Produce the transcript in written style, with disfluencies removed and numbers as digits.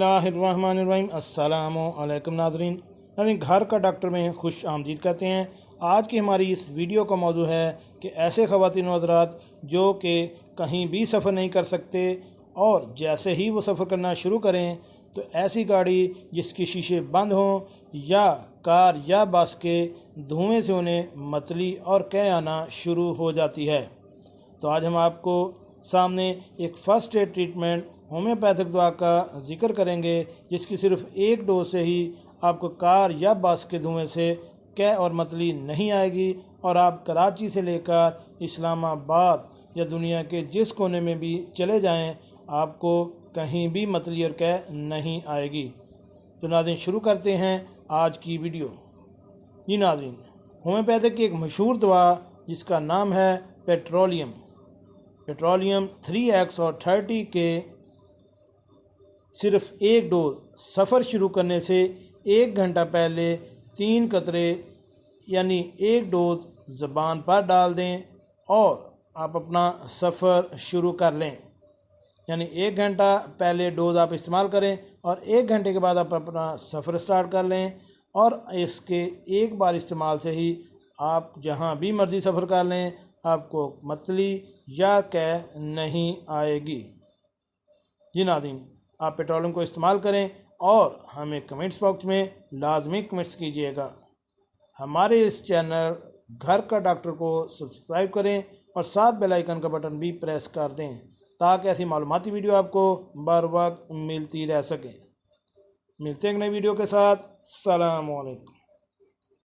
बिस्मिल्लाहिर्रहमानिर्रहीम। अस्सलामु अलैकुम नाज़रीन, नवीं घर का डॉक्टर में खुश आमदीद कहते हैं। आज की हमारी इस वीडियो का मौजू है कि ऐसे ख़वातीन व हज़रात जो कि कहीं भी सफ़र नहीं कर सकते और जैसे ही वो सफ़र करना शुरू करें तो ऐसी गाड़ी जिसके शीशे बंद हों या कार या बस के धुएं से उन्हें मतली और कै आना शुरू हो जाती है। तो आज हम आपको सामने एक फ़र्स्ट एड ट्रीटमेंट होम्योपैथिक दवा का जिक्र करेंगे जिसकी सिर्फ एक डोज से ही आपको कार या बस के धुएं से कै और मतली नहीं आएगी और आप कराची से लेकर इस्लामाबाद या दुनिया के जिस कोने में भी चले जाएं आपको कहीं भी मतली और कै नहीं आएगी। तो नाज़रीन शुरू करते हैं आज की वीडियो। जी नाज़रीन, होम्योपैथिक की एक मशहूर दवा जिसका नाम है पेट्रोलियम 3x और 30 के सिर्फ एक डोज सफ़र शुरू करने से 1 घंटा पहले 3 कतरे यानी एक डोज ज़बान पर डाल दें और आप अपना सफ़र शुरू कर लें। यानी 1 घंटा पहले डोज आप इस्तेमाल करें और 1 घंटे के बाद आप अपना सफ़र स्टार्ट कर लें और इसके एक बार इस्तेमाल से ही आप जहां भी मर्ज़ी सफ़र कर लें आपको मतली या कै नहीं आएगी। जी नाज़रीन, आप पेट्रोलियम को इस्तेमाल करें और हमें कमेंट्स बॉक्स में लाजमी कमेंट्स कीजिएगा। हमारे इस चैनल घर का डॉक्टर को सब्सक्राइब करें और साथ बेल आइकन का बटन भी प्रेस कर दें ताकि ऐसी मालूमाती वीडियो आपको बर वक्त मिलती रह सके। मिलते हैं एक नई वीडियो के साथ। अस्सलामु अलैकुम।